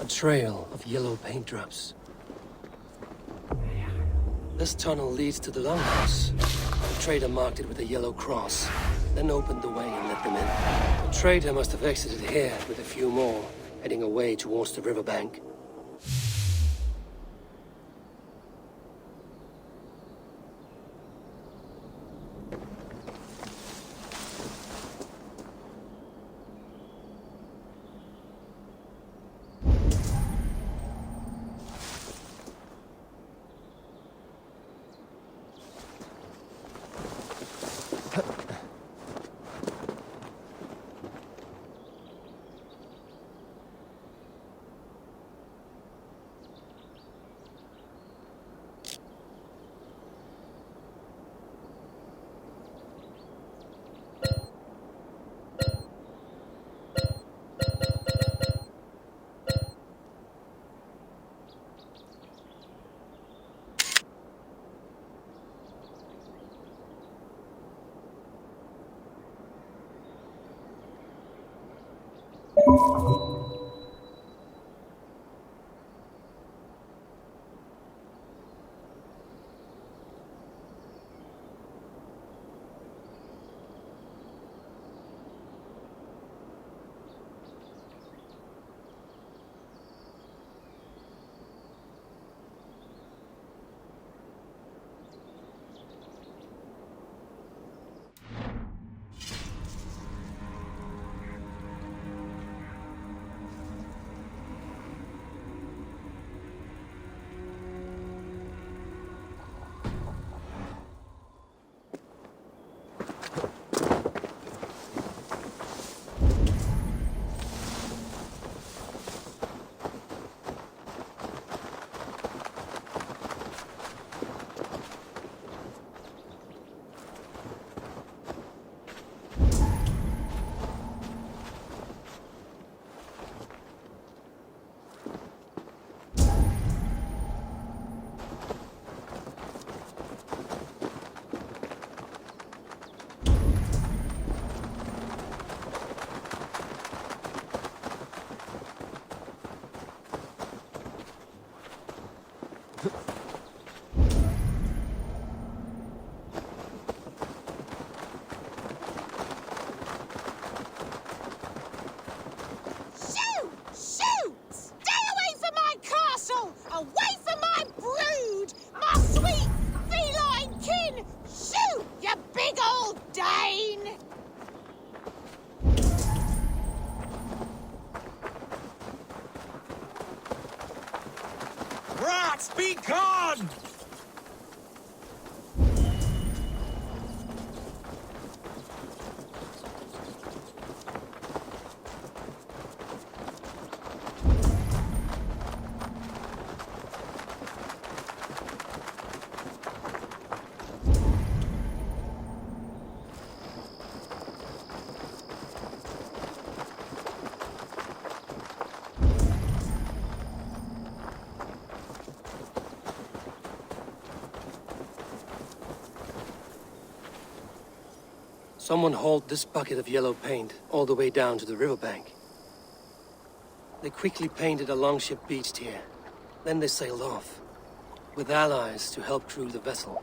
A trail of yellow paint drops. This tunnel leads to the longhouse. The trader marked it with a yellow cross, then opened the way and let them in. The trader must have exited here with a few more, heading away towards the riverbank. Be gone! Someone hauled this bucket of yellow paint all the way down to the riverbank. They quickly painted a longship beached here. Then they sailed off, with allies to help crew the vessel.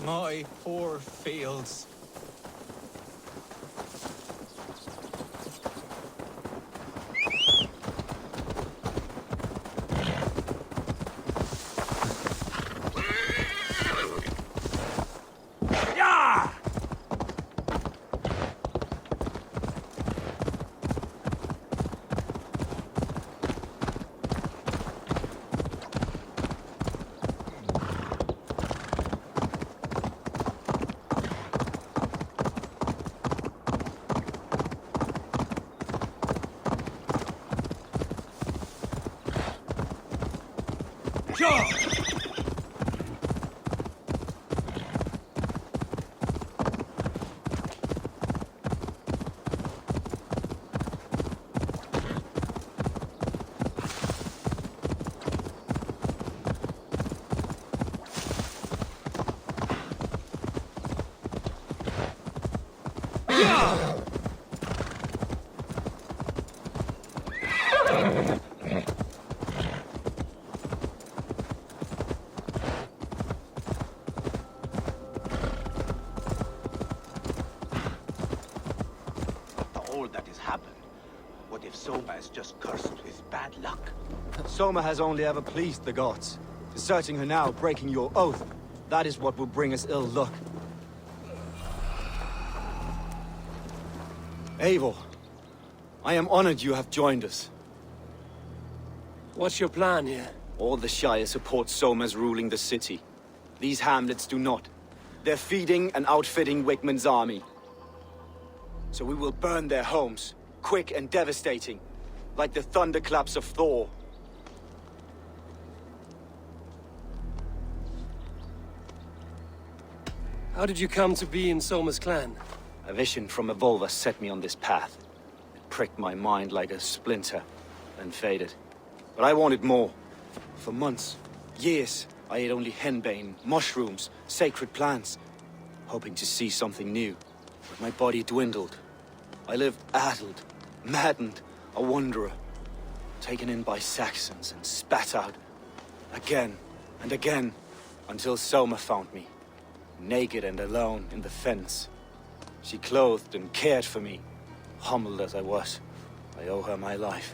My poor fields. Yeah! All that has happened. What if Soma is just cursed with bad luck? Soma has only ever pleased the gods. Deserting her now, breaking your oath, that is what will bring us ill luck. Eivor, I am honored you have joined us. What's your plan here? All the Shire support Soma's ruling the city. These hamlets do not. They're feeding and outfitting Wigmund's army. So we will burn their homes, quick and devastating, like the thunderclaps of Thor. How did you come to be in Soma's clan? A vision from Evolva set me on this path. It pricked my mind like a splinter, then faded. But I wanted more. For months, years, I ate only henbane, mushrooms, sacred plants, hoping to see something new. But my body dwindled. I lived addled, maddened, a wanderer, taken in by Saxons and spat out again and again, until Soma found me, naked and alone in the fens. She clothed and cared for me, humbled as I was. I owe her my life.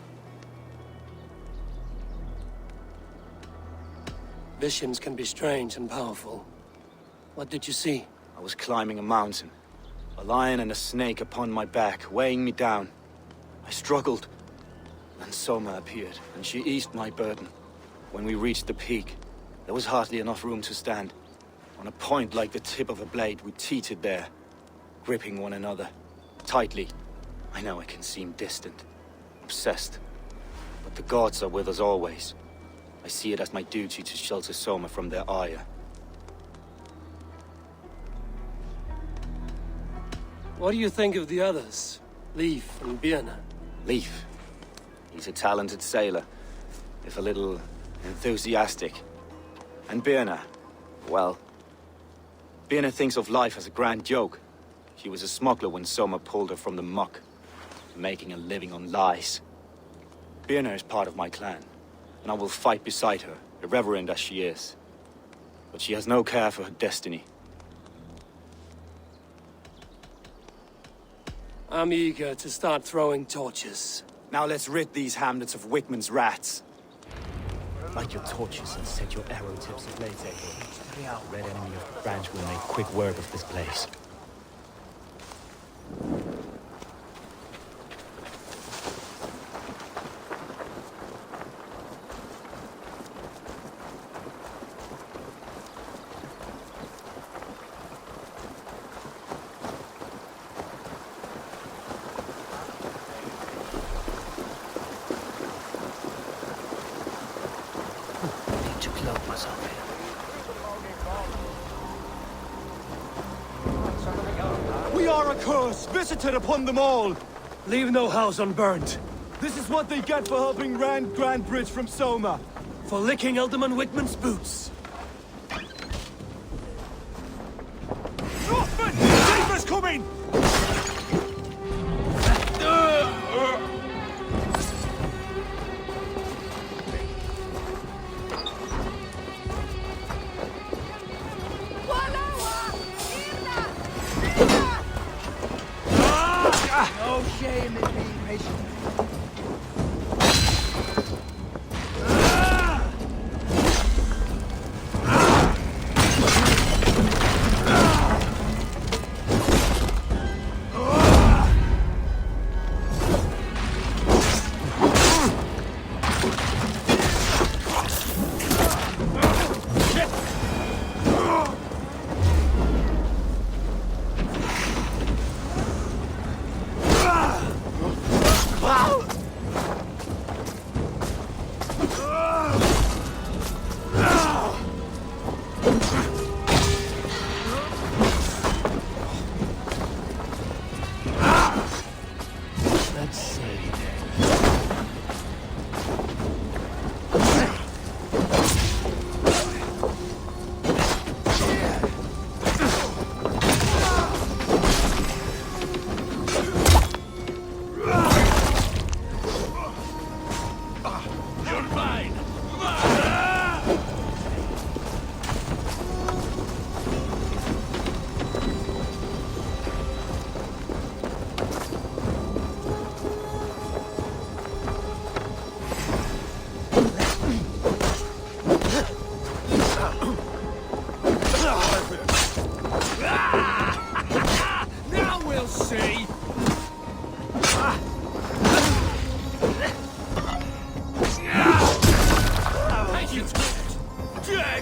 Visions can be strange and powerful. What did you see? I was climbing a mountain, a lion and a snake upon my back, weighing me down. I struggled. Then Soma appeared, and she eased my burden. When we reached the peak, there was hardly enough room to stand. On a point like the tip of a blade, we teetered there, gripping one another, tightly. I know I can seem distant, obsessed, but the gods are with us always. I see it as my duty to shelter Soma from their ire. What do you think of the others? Leif and Birna? Leif. He's a talented sailor, if a little enthusiastic. And Birna, well, Birna thinks of life as a grand joke. She was a smuggler when Soma pulled her from the muck, making a living on lies. Birna is part of my clan, and I will fight beside her, irreverent as she is. But she has no care for her destiny. I'm eager to start throwing torches. Now let's rid these hamlets of Wigmund's rats. Light your torches and set your arrow tips ablaze, Eivor. Red enemy of the branch will make quick work of this place. We are a curse visited upon them all! Leave no house unburnt. This is what they get for helping Rand Grandbridge from Soma. For licking Alderman Wigmund's boots. Northman! Saber's coming!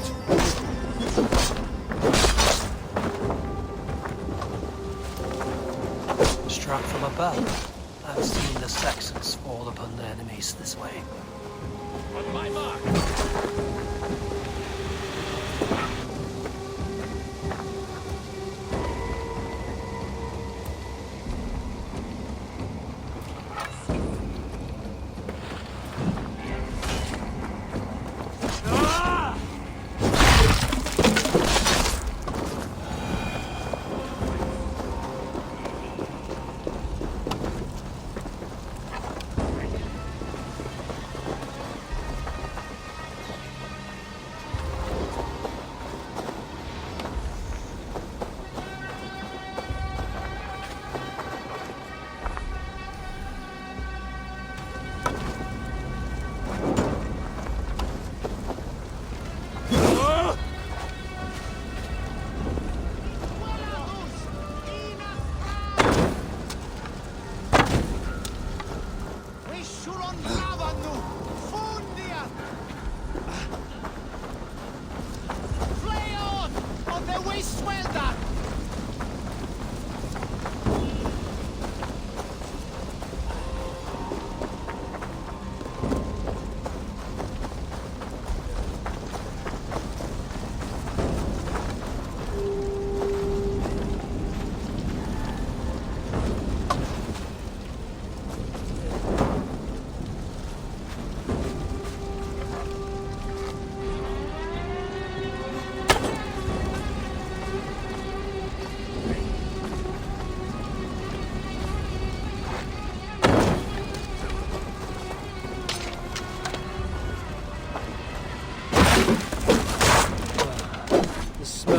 it! Struck from above. I've seen the Saxons fall upon their enemies this way. On my mark!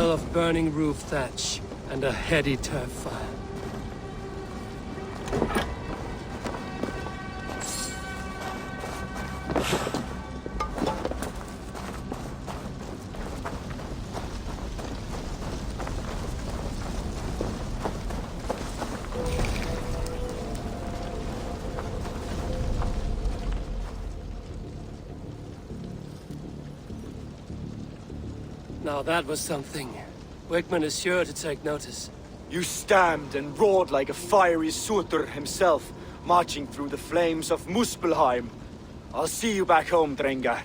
Of burning roof thatch and a heady turf fire. Now that was something. Wickman is sure to take notice. You stamped and roared like a fiery Surtur himself, marching through the flames of Muspelheim. I'll see you back home, Drenga.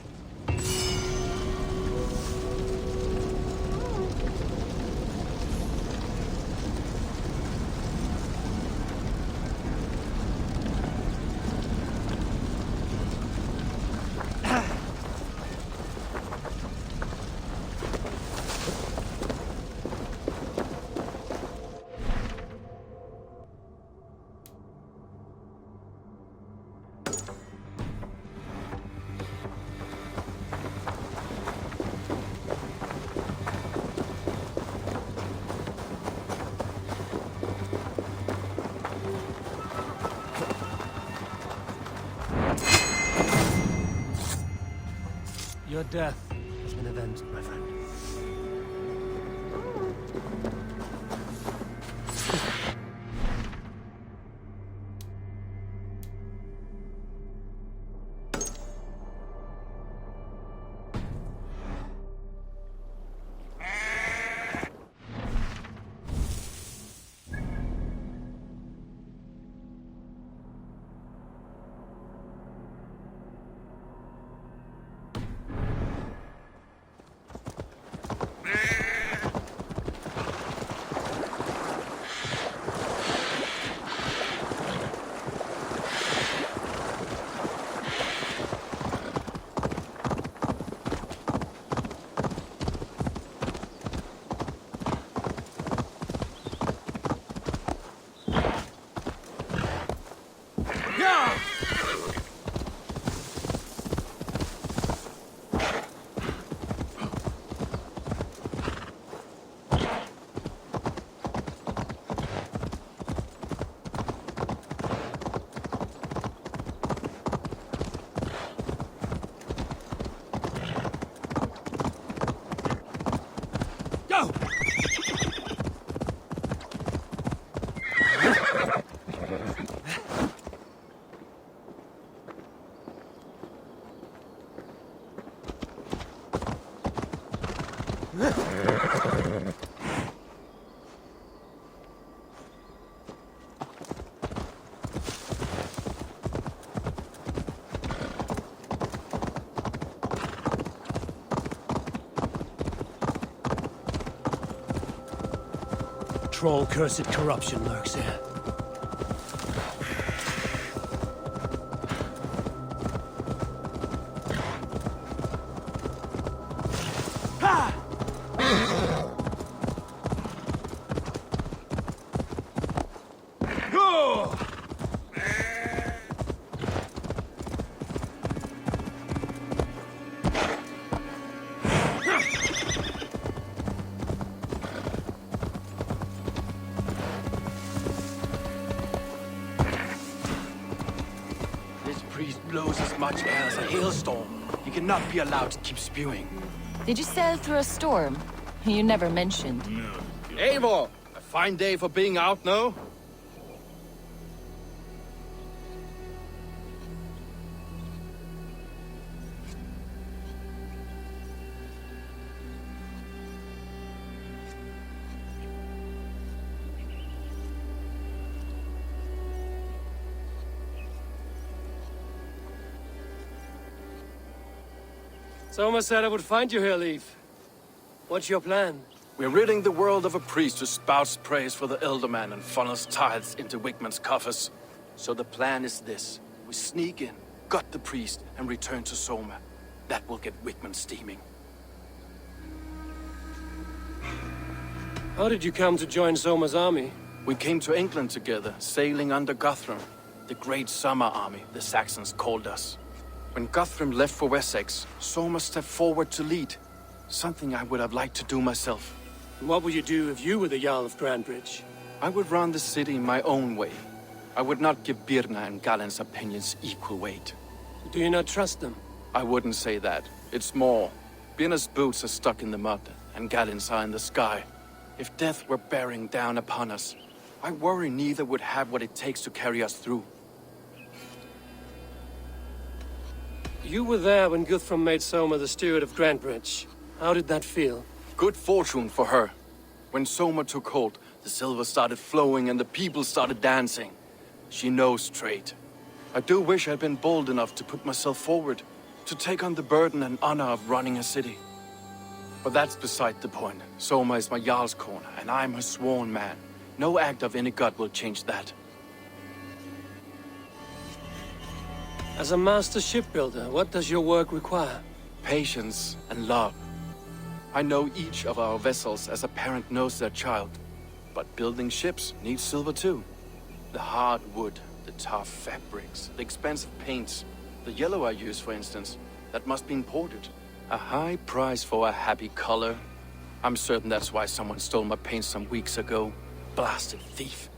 Your death has been avenged, my friend. Troll-cursed corruption lurks here. This priest blows as much air as a hailstorm. He cannot be allowed to keep spewing. Did you sail through a storm? You never mentioned. Eivor! A fine day for being out, no? Soma said I would find you here, Leaf. What's your plan? We're ridding the world of a priest who spouts praise for the Elderman and funnels tithes into Wigman's coffers. So the plan is this. We sneak in, gut the priest, and return to Soma. That will get Wigman steaming. How did you come to join Soma's army? We came to England together, sailing under Guthrum. The great summer army, the Saxons called us. When Guthrum left for Wessex, Soma stepped forward to lead. Something I would have liked to do myself. And what would you do if you were the Jarl of Grandbridge? I would run the city my own way. I would not give Birna and Galen's opinions equal weight. Do you not trust them? I wouldn't say that. It's more. Birna's boots are stuck in the mud, and Galen's are in the sky. If death were bearing down upon us, I worry neither would have what it takes to carry us through. You were there when Guthrum made Soma the steward of Grandbridge. How did that feel? Good fortune for her. When Soma took hold, the silver started flowing and the people started dancing. She knows trade. I do wish I'd been bold enough to put myself forward, to take on the burden and honor of running a city. But that's beside the point. Soma is my Jarl's corner, and I'm her sworn man. No act of any god will change that. As a master shipbuilder, what does your work require? Patience and love. I know each of our vessels as a parent knows their child. But building ships needs silver too. The hard wood, the tough fabrics, the expensive paints. The yellow I use, for instance, that must be imported. A high price for a happy color. I'm certain that's why someone stole my paint some weeks ago. Blasted thief.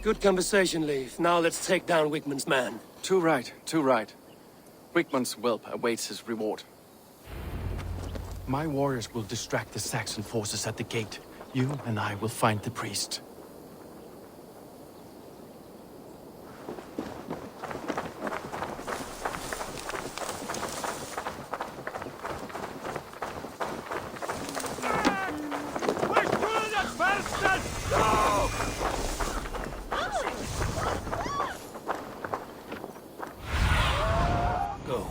Good conversation, Leaf. Now let's take down Wigman's man. Too right, too right. Wigman's whelp awaits his reward. My warriors will distract the Saxon forces at the gate. You and I will find the priest. Go.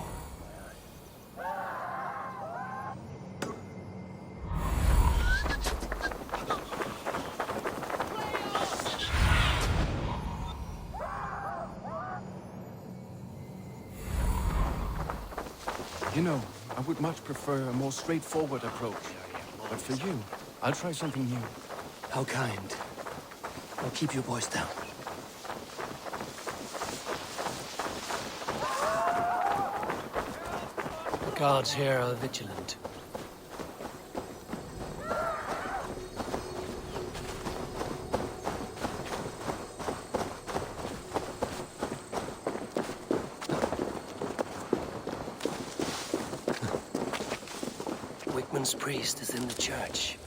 You know, I would much prefer a more straightforward approach. But for you, I'll try something new. How kind. I'll keep your voice down. The guards here are vigilant. Wigman's priest is in the church.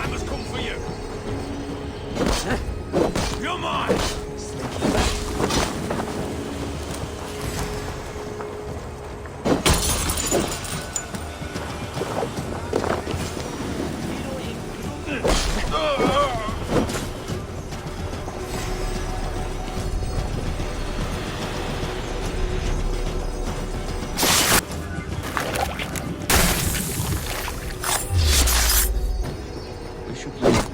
time has come for you. You're mine. We should leave.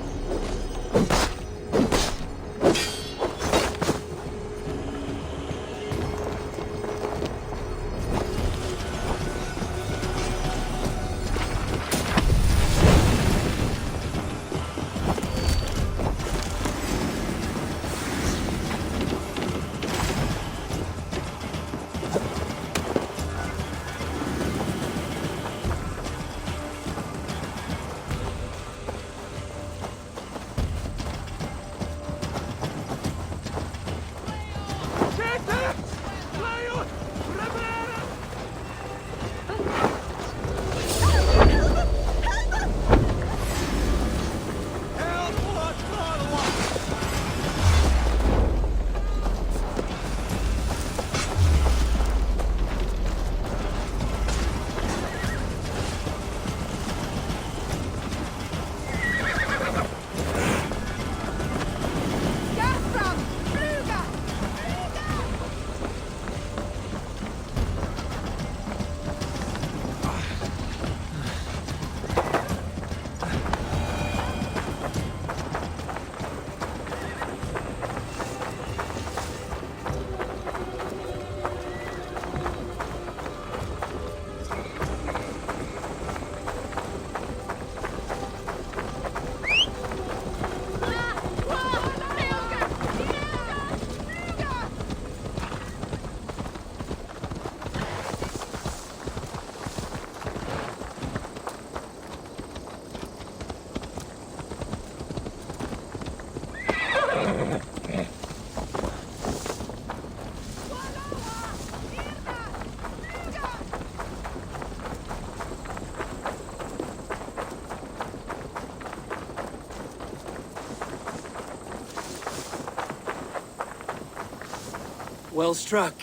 Well struck.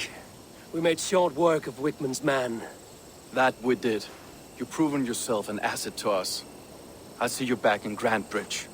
We made short work of Wickman's man. That we did. You've proven yourself an asset to us. I'll see you back in Grand Bridge.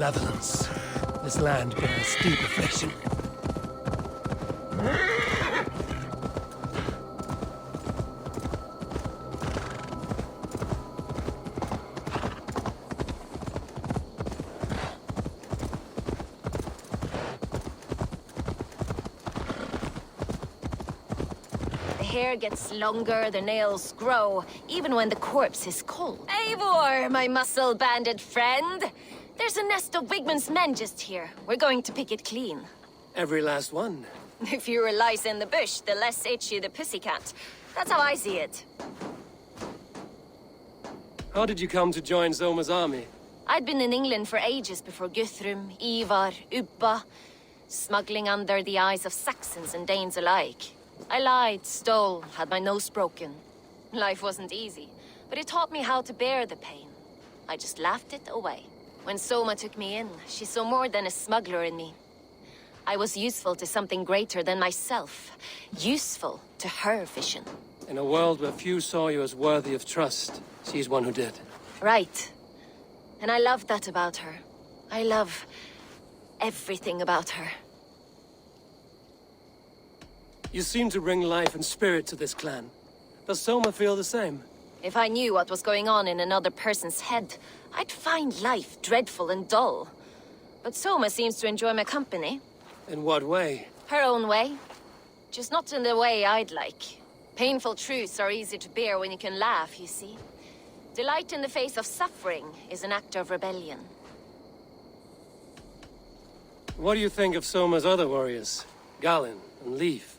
malevolence. This land bears deep affliction. The hair gets longer, the nails grow, even when the corpse is cold. Eivor, my muscle-banded friend! There's a nest of Wigman's men just here. We're going to pick it clean. Every last one. The fewer lice in the bush, the less itchy the pussycat. That's how I see it. How did you come to join Soma's army? I'd been in England for ages before Guthrum, Ivar, Ubba, smuggling under the eyes of Saxons and Danes alike. I lied, stole, had my nose broken. Life wasn't easy, but it taught me how to bear the pain. I just laughed it away. When Soma took me in, she saw more than a smuggler in me. I was useful to something greater than myself. Useful to her vision. In a world where few saw you as worthy of trust, she's one who did. Right. And I love that about her. I love everything about her. You seem to bring life and spirit to this clan. Does Soma feel the same? If I knew what was going on in another person's head, I'd find life dreadful and dull. But Soma seems to enjoy my company. In what way? Her own way. Just not in the way I'd like. Painful truths are easy to bear when you can laugh, you see. Delight in the face of suffering is an act of rebellion. What do you think of Soma's other warriors? Galin and Leaf?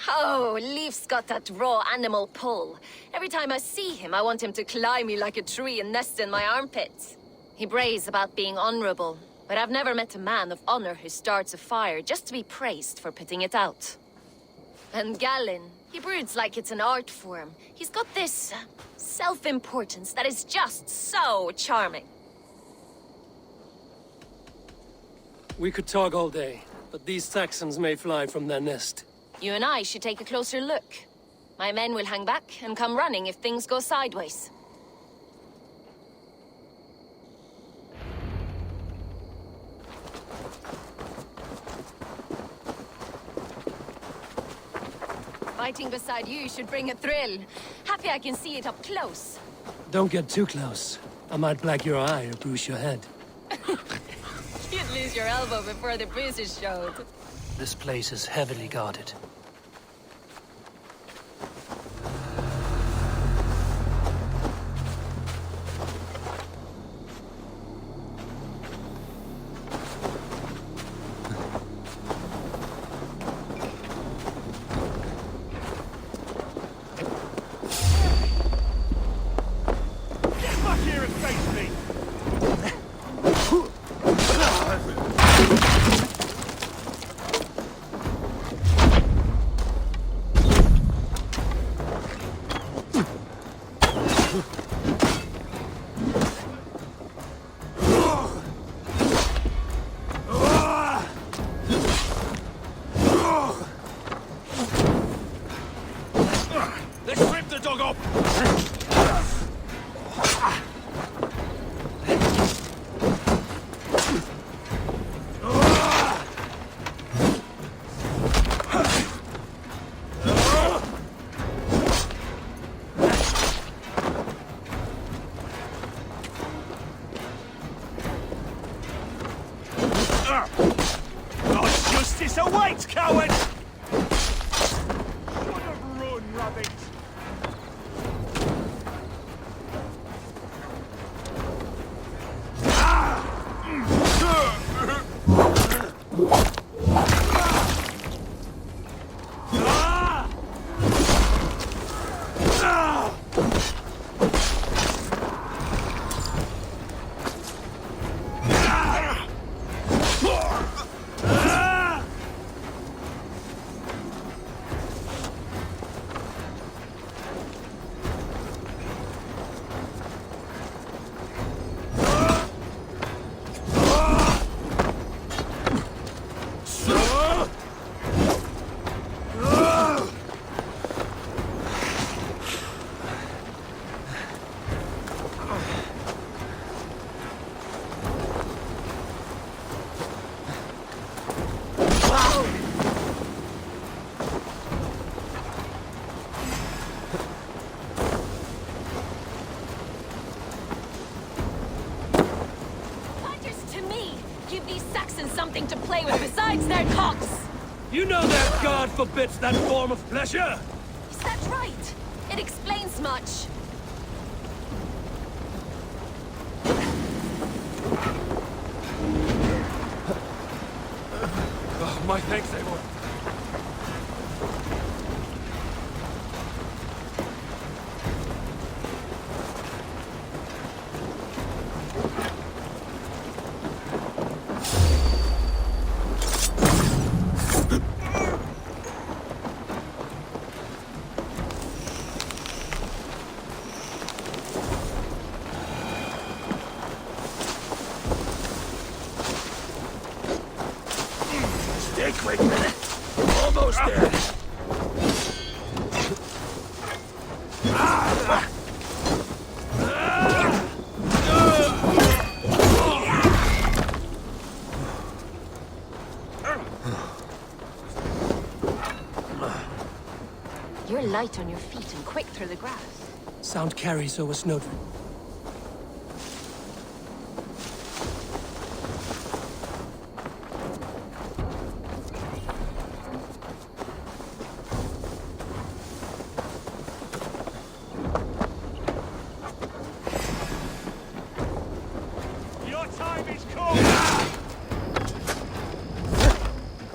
Oh, Leaf's got that raw animal pull. Every time I see him, I want him to climb me like a tree and nest in my armpits. He brays about being honorable, but I've never met a man of honor who starts a fire just to be praised for putting it out. And Galin, he broods like it's an art form. He's got this self-importance that is just so charming. We could talk all day, but these Saxons may fly from their nest. You and I should take a closer look. My men will hang back and come running if things go sideways. Fighting beside you should bring a thrill. Happy I can see it up close. Don't get too close. I might black your eye or bruise your head. You'd lose your elbow before the bruises showed. This place is heavily guarded. Justice awaits, coward! Should have run, rabbit! play with besides their cocks? You know that God forbids that form of pleasure! Is that right? It explains much. Oh, my thanks, Eivor. Stay quick, minute. Almost there. You're light on your feet and quick through the grass. Sound carries over snowdrift. Your time is come!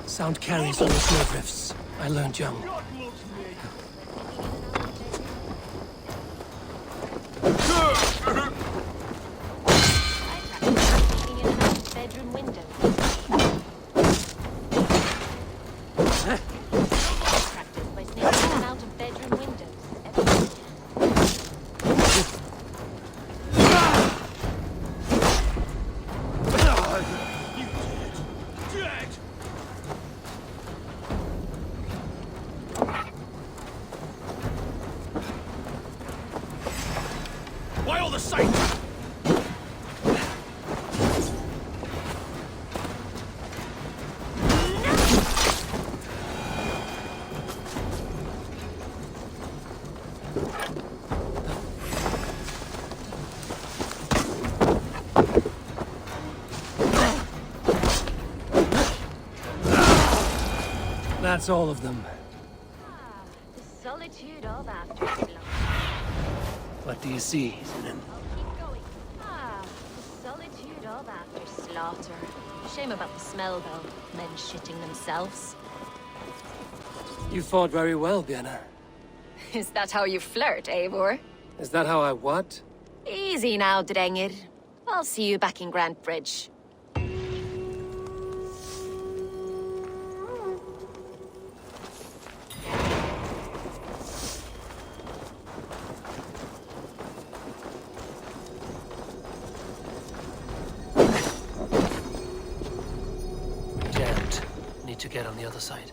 Sound carries over snowdrifts. I learned young. God loves me. I practice sneaking in and out of bedroom windows. I practice by sneaking in and out of bedroom windows. Dead! Why all the sight? That's all of them. The solitude of afterslaughter. What do you see? I'll keep going. The solitude of afterslaughter. Shame about the smell, though. Men shitting themselves. You fought very well, Björna. Is that how you flirt, Eivor? Is that how I what? Easy now, Drengir. I'll see you back in Grand Bridge. Jammed. Need to get on the other side.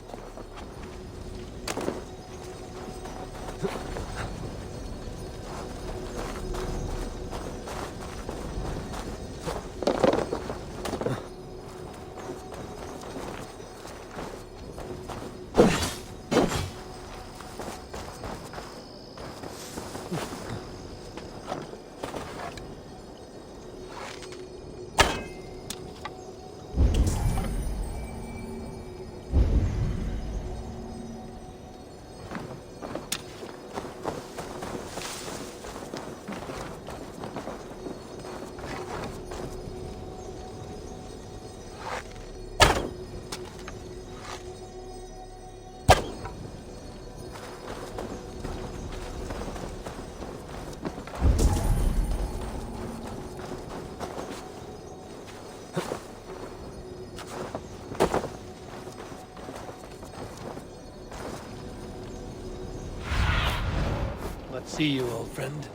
Let's see you, old friend.